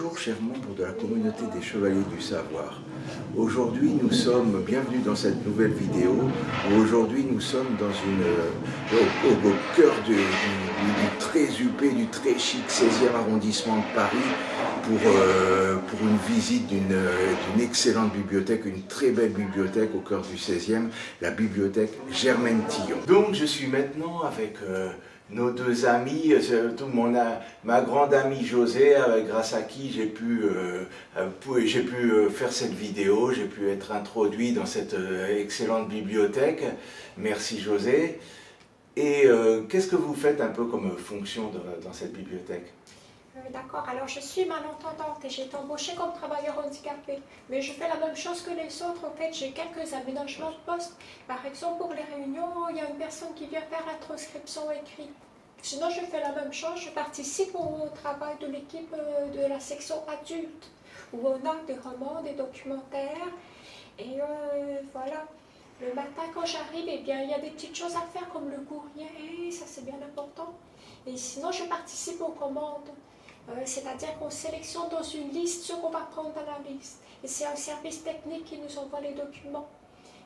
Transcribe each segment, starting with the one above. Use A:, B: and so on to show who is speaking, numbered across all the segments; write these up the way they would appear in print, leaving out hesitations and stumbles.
A: Bonjour chers membres de la communauté des Chevaliers du Savoir. Aujourd'hui nous sommes, bienvenue dans cette nouvelle vidéo, où aujourd'hui nous sommes dans au cœur du très huppé, du très chic 16e arrondissement de Paris pour une visite d'une excellente bibliothèque, une très belle bibliothèque au cœur du 16e, la bibliothèque Germaine Tillon. Donc je suis maintenant avec nos deux amis, ma grande amie José, grâce à qui j'ai pu faire cette vidéo, j'ai pu être introduit dans cette excellente bibliothèque. Merci José. Et qu'est-ce que vous faites un peu comme fonction dans cette bibliothèque?
B: D'accord, alors je suis malentendante et j'ai été embauchée comme travailleur handicapé. Mais je fais la même chose que les autres. En fait, j'ai quelques aménagements de poste. Par exemple, pour les réunions, il y a une personne qui vient faire la transcription écrite. Sinon, je fais la même chose. Je participe au travail de l'équipe de la section adulte, où on a des romans, des documentaires. Et voilà. Le matin, quand j'arrive, eh bien, il y a des petites choses à faire comme le courrier, ça c'est bien important. Et sinon, je participe aux commandes. C'est-à-dire qu'on sélectionne dans une liste ce qu'on va prendre dans la liste. Et c'est un service technique qui nous envoie les documents.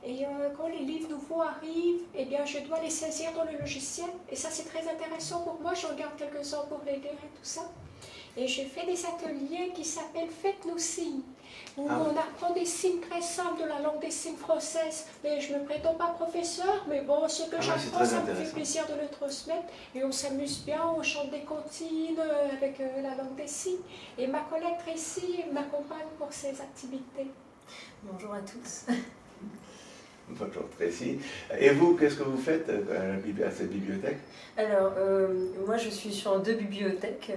B: Et quand les livres nouveaux arrivent, eh bien, je dois les saisir dans le logiciel. Et ça, c'est très intéressant pour moi. Je regarde quelques-uns pour les lire et tout ça. Et je fais des ateliers qui s'appellent Faites-nous signe, où on apprend des signes très simples de la langue des signes française. Mais je ne me prétends pas professeur, mais bon, ce que j'apprends, ça me fait plaisir de le transmettre. Et on s'amuse bien, on chante des comptines avec la langue des signes. Et ma collègue Tracy m'accompagne pour ces activités.
C: Bonjour à tous.
A: Bonjour Tracy. Et vous, qu'est-ce que vous faites à cette bibliothèque?
C: Alors, moi je suis sur deux bibliothèques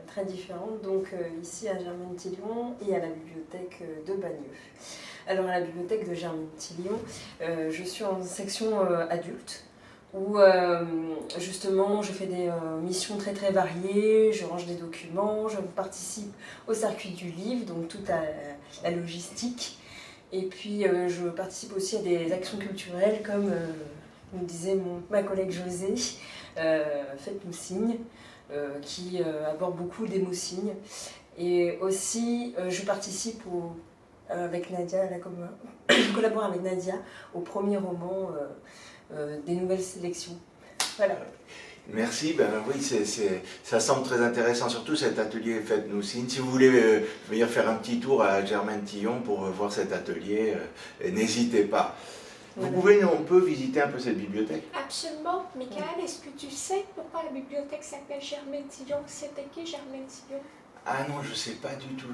C: très différentes, donc ici à Germaine Tillon et à la bibliothèque de Bagneux. Alors à la bibliothèque de Germaine Tillon, je suis en section adulte, où justement je fais des missions très variées, je range des documents, je participe au circuit du livre, donc toute la logistique. Et puis je participe aussi à des actions culturelles comme nous disait ma collègue José, Faites-nous signe, qui aborde beaucoup d'émo-signes. Et aussi je participe avec Nadia, je collabore avec Nadia au premier roman des nouvelles sélections. Voilà.
A: Merci, ben oui, ça semble très intéressant, surtout cet atelier Faites-nous signe. Si vous voulez venir faire un petit tour à Germaine Tillon pour voir cet atelier, n'hésitez pas. On peut visiter un peu cette bibliothèque?
B: Absolument. Michael, est-ce que tu sais pourquoi la bibliothèque s'appelle Germaine Tillon? C'était qui Germaine Tillon?
A: Ah non, je ne sais pas du tout.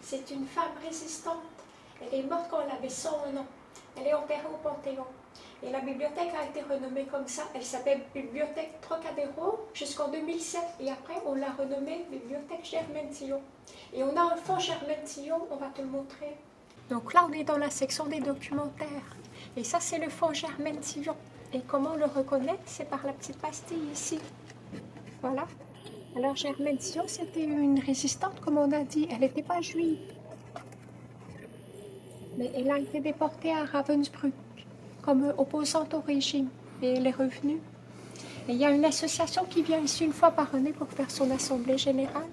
B: C'est une femme résistante. Elle est morte quand elle avait 101 ans. Elle est enterrée au Panthéon. Et la bibliothèque a été renommée comme ça. Elle s'appelle Bibliothèque Trocadéro jusqu'en 2007. Et après, on l'a renommée Bibliothèque Germaine Tillon. Et on a un fond Germaine Tillon, on va te le montrer. Donc là, on est dans la section des documentaires. Et ça, c'est le fond Germaine Tillon. Et comment on le reconnaît? C'est par la petite pastille ici. Voilà. Alors Germaine Tillon, c'était une résistante, comme on a dit. Elle n'était pas juive. Mais elle a été déportée à Ravensbrück comme opposante au régime, et elle est revenue. Et il y a une association qui vient ici une fois par année pour faire son assemblée générale.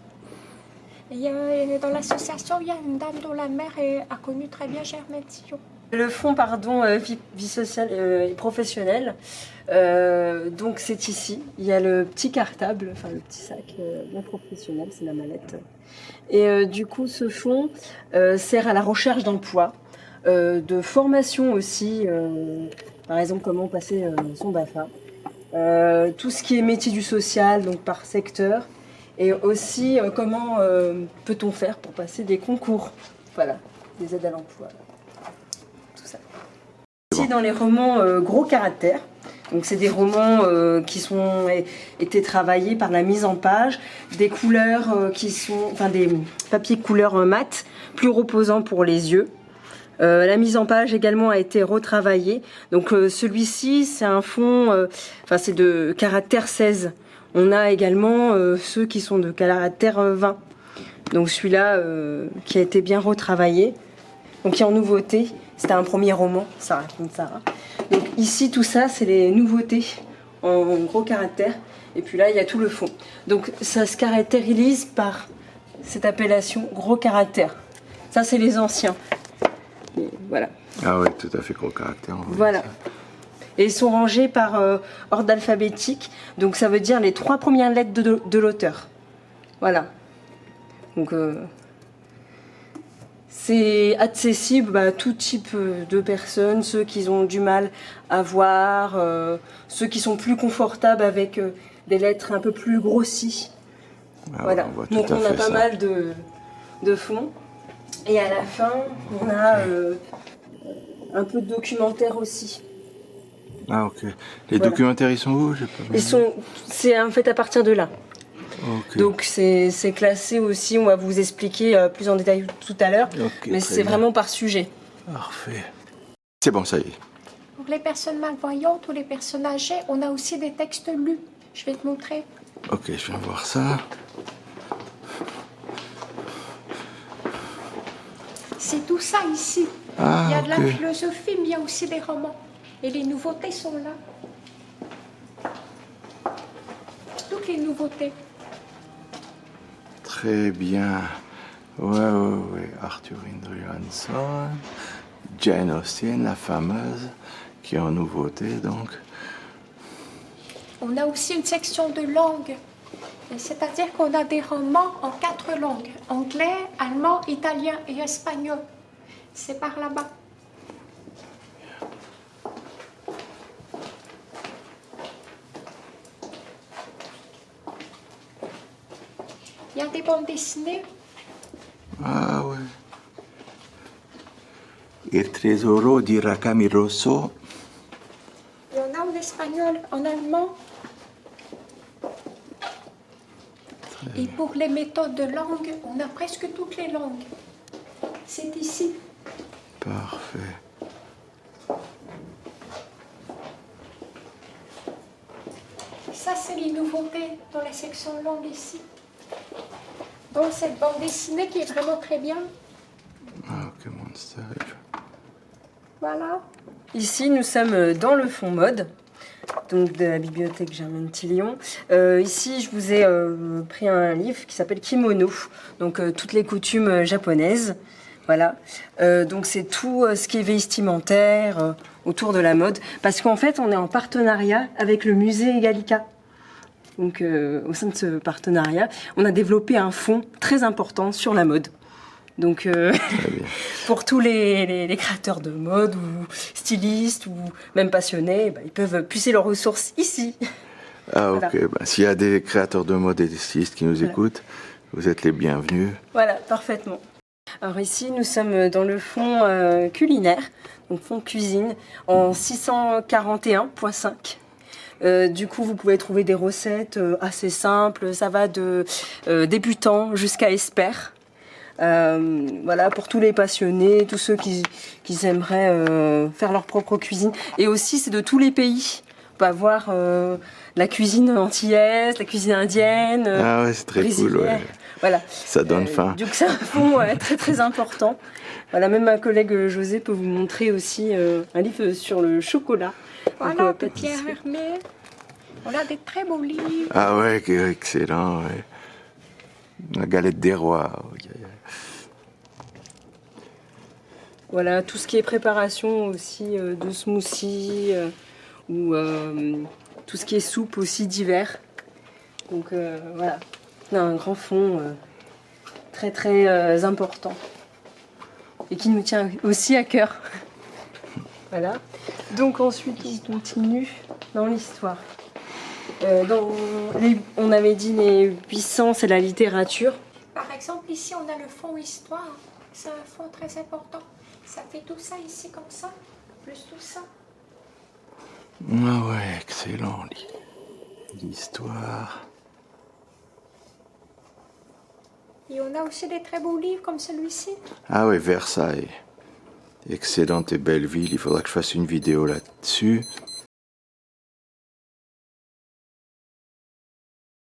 B: Et dans l'association, il y a une dame dont la mère a connu très bien Germaine Tillon.
C: Le fonds, vie sociale et professionnelle, donc c'est ici. Il y a le petit cartable, enfin le petit sac bien professionnel, c'est la mallette. Et du coup, ce fonds sert à la recherche d'emploi, de formation aussi, par exemple comment passer son BAFA, tout ce qui est métier du social, donc par secteur, et aussi comment peut-on faire pour passer des concours, voilà, des aides à l'emploi, tout ça. Ici dans les romans gros caractères, donc c'est des romans qui ont été travaillés par la mise en page, des couleurs qui sont, enfin des papiers couleur mat, plus reposants pour les yeux. La mise en page également a été retravaillée. Donc celui-ci, c'est un fond, c'est de caractère 16. On a également ceux qui sont de caractère 20. Donc celui-là qui a été bien retravaillé. Donc qui est en nouveauté. C'était un premier roman, ça raconte Sarah. Donc ici, tout ça, c'est les nouveautés en gros caractères. Et puis là, il y a tout le fond. Donc ça se caractérise par cette appellation gros caractère. Ça, c'est les anciens. Et voilà.
A: Ah oui, tout à fait gros caractère.
C: Voilà. Et ils sont rangés par ordre alphabétique. Donc ça veut dire les 3 premières lettres de l'auteur. Voilà. Donc c'est accessible à tout type de personnes. Ceux qui ont du mal à voir, ceux qui sont plus confortables avec des lettres un peu plus grossies.
A: Ah,
C: voilà. Donc on a pas mal de fonds. Et à la fin, on a un peu de documentaire aussi.
A: Ah ok. Les documentaires, ils sont où?
C: C'est en fait à partir de là.
A: Okay.
C: Donc c'est classé aussi, on va vous expliquer plus en détail tout à l'heure.
A: Okay,
C: mais c'est vraiment par sujet.
A: Parfait. C'est bon, ça y est.
B: Pour les personnes malvoyantes ou les personnes âgées, on a aussi des textes lus. Je vais te montrer.
A: Ok, je viens voir ça.
B: C'est tout ça ici.
A: Ah,
B: il y a de la philosophie, mais il y a aussi des romans. Et les nouveautés sont là. Toutes les nouveautés.
A: Très bien. Ouais. Arthur Indridason, Jane Austen, la fameuse, qui est en nouveauté, donc.
B: On a aussi une section de langue. C'est-à-dire qu'on a des romans en 4 langues. Anglais, allemand, italien et espagnol. C'est par là-bas. Il y a des bandes dessinées.
A: Ah ouais. Il Tesoro di Rakami Rosso.
B: Il y en a en espagnol, en allemand. Et pour les méthodes de langue, on a presque toutes les langues. C'est ici.
A: Parfait.
B: Ça, c'est les nouveautés dans la section langue ici. Donc, cette bande dessinée qui est vraiment très bien.
A: Ah, ok, Monster.
B: Voilà.
C: Ici, nous sommes dans le fond mode, donc de la bibliothèque Germaine Tillion. Ici, je vous ai pris un livre qui s'appelle Kimono, donc toutes les coutumes japonaises. Voilà. Donc c'est tout ce qui est vestimentaire autour de la mode, parce qu'en fait, on est en partenariat avec le musée Gallica. Donc au sein de ce partenariat, on a développé un fonds très important sur la mode. Donc pour tous les créateurs de mode ou stylistes ou même passionnés, bah, ils peuvent puiser leurs ressources ici.
A: Ah ok, voilà. Bah, s'il y a des créateurs de mode et des stylistes qui nous écoutent, vous êtes les bienvenus.
C: Voilà, parfaitement. Alors ici, nous sommes dans le fond culinaire, donc fond cuisine, en 641.5. Du coup, vous pouvez trouver des recettes assez simples, ça va de débutants jusqu'à experts. Voilà, pour tous les passionnés, tous ceux qui aimeraient faire leur propre cuisine. Et aussi, c'est de tous les pays. On va voir la cuisine antillaise, la cuisine indienne,
A: ah ouais, c'est très cool, ouais.
C: Voilà.
A: Ça donne faim.
C: Donc c'est un fond très très important. Voilà, même ma collègue José peut vous montrer aussi un livre sur le chocolat.
B: Voilà, de Pierre Hermé. On a des très beaux livres.
A: Ah ouais, excellent, ouais. La galette des rois.
C: Voilà, tout ce qui est préparation aussi de smoothies ou tout ce qui est soupe aussi d'hiver. Donc voilà, on a un grand fond très très important et qui nous tient aussi à cœur. Voilà. Donc ensuite on continue dans l'histoire. On avait dit les 800, c'est la littérature.
B: Par exemple, ici on a le fond histoire. C'est un fond très important. Ça fait tout ça ici comme ça, plus tout ça.
A: Ah ouais, excellent. L'histoire.
B: Et on a aussi des très beaux livres comme celui-ci.
A: Ah ouais, Versailles. Excellente et belle ville. Il faudra que je fasse une vidéo là-dessus.